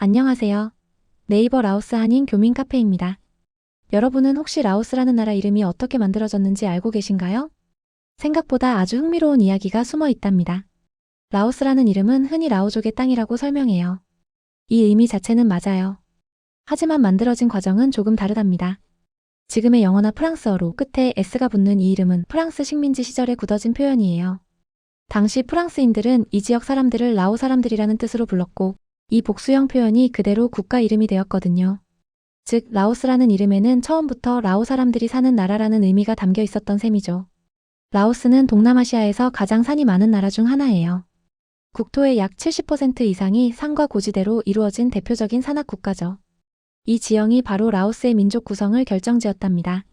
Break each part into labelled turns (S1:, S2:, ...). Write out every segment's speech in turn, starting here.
S1: 안녕하세요. 네이버 라오스 한인 교민 카페입니다. 여러분은 혹시 라오스라는 나라 이름이 어떻게 만들어졌는지 알고 계신가요? 생각보다 아주 흥미로운 이야기가 숨어 있답니다. 라오스라는 이름은 흔히 라오족의 땅이라고 설명해요. 이 의미 자체는 맞아요. 하지만 만들어진 과정은 조금 다르답니다. 지금의 영어나 프랑스어로 끝에 S가 붙는 이 이름은 프랑스 식민지 시절에 굳어진 표현이에요. 당시 프랑스인들은 이 지역 사람들을 라오 사람들이라는 뜻으로 불렀고 이 복수형 표현이 그대로 국가 이름이 되었거든요. 즉 라오스라는 이름에는 처음부터 라오 사람들이 사는 나라라는 의미가 담겨 있었던 셈이죠. 라오스는 동남아시아에서 가장 산이 많은 나라 중 하나예요. 국토의 약 70% 이상이 산과 고지대로 이루어진 대표적인 산악 국가죠. 이 지형이 바로 라오스의 민족 구성을 결정지었답니다.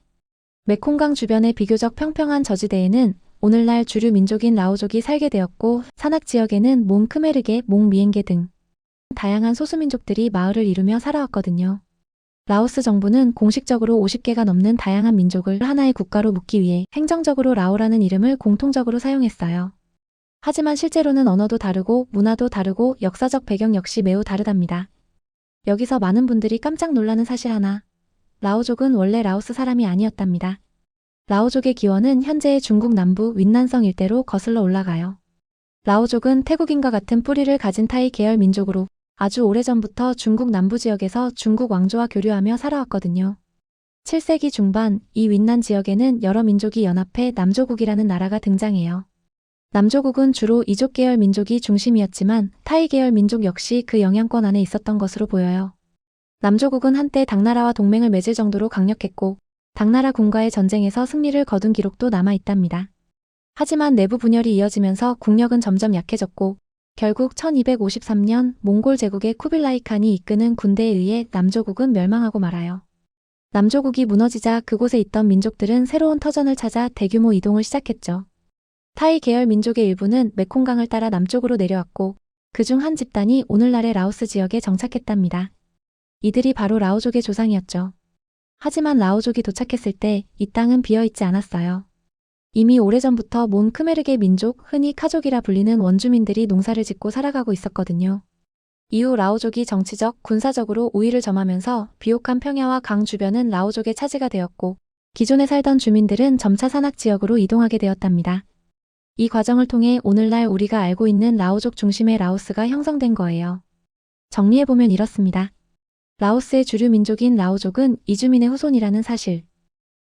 S1: 메콩강 주변의 비교적 평평한 저지대에는 오늘날 주류 민족인 라오족이 살게 되었고 산악 지역에는 몽 크메르게, 몽 미엥게 등 다양한 소수민족들이 마을을 이루며 살아왔거든요. 라오스 정부는 공식적으로 50개가 넘는 다양한 민족을 하나의 국가로 묶기 위해 행정적으로 라오라는 이름을 공통적으로 사용했어요. 하지만 실제로는 언어도 다르고 문화도 다르고 역사적 배경 역시 매우 다르답니다. 여기서 많은 분들이 깜짝 놀라는 사실 하나. 라오족은 원래 라오스 사람이 아니었답니다. 라오족의 기원은 현재의 중국 남부 윈난성 일대로 거슬러 올라가요. 라오족은 태국인과 같은 뿌리를 가진 타이 계열 민족으로 아주 오래전부터 중국 남부 지역에서 중국 왕조와 교류하며 살아왔거든요. 7세기 중반 이 윈난 지역에는 여러 민족이 연합해 남조국이라는 나라가 등장해요. 남조국은 주로 이족 계열 민족이 중심이었지만 타이 계열 민족 역시 그 영향권 안에 있었던 것으로 보여요. 남조국은 한때 당나라와 동맹을 맺을 정도로 강력했고 당나라 군과의 전쟁에서 승리를 거둔 기록도 남아있답니다. 하지만 내부 분열이 이어지면서 국력은 점점 약해졌고 결국 1253년 몽골 제국의 쿠빌라이 칸이 이끄는 군대에 의해 남조국은 멸망하고 말아요. 남조국이 무너지자 그곳에 있던 민족들은 새로운 터전을 찾아 대규모 이동을 시작했죠. 타이 계열 민족의 일부는 메콩강을 따라 남쪽으로 내려왔고 그중 한 집단이 오늘날의 라오스 지역에 정착했답니다. 이들이 바로 라오족의 조상이었죠. 하지만 라오족이 도착했을 때 이 땅은 비어있지 않았어요. 이미 오래전부터 몬 크메르게 민족, 흔히 카족이라 불리는 원주민들이 농사를 짓고 살아가고 있었거든요. 이후 라오족이 정치적, 군사적으로 우위를 점하면서 비옥한 평야와 강 주변은 라오족의 차지가 되었고 기존에 살던 주민들은 점차 산악 지역으로 이동하게 되었답니다. 이 과정을 통해 오늘날 우리가 알고 있는 라오족 중심의 라오스가 형성된 거예요. 정리해보면 이렇습니다. 라오스의 주류 민족인 라오족은 이주민의 후손이라는 사실.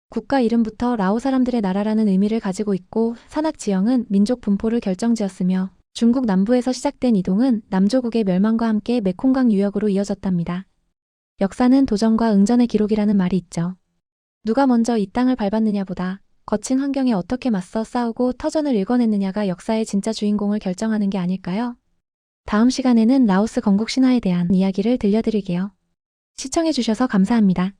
S1: 국가 이름부터 라오 사람들의 나라라는 의미를 가지고 있고 산악 지형은 민족 분포를 결정지었으며 중국 남부에서 시작된 이동은 남조국의 멸망과 함께 메콩강 유역으로 이어졌답니다. 역사는 도전과 응전의 기록이라는 말이 있죠. 누가 먼저 이 땅을 밟았느냐보다 거친 환경에 어떻게 맞서 싸우고 터전을 일궈냈느냐가 역사의 진짜 주인공을 결정하는 게 아닐까요? 다음 시간에는 라오스 건국 신화에 대한 이야기를 들려드릴게요. 시청해주셔서 감사합니다.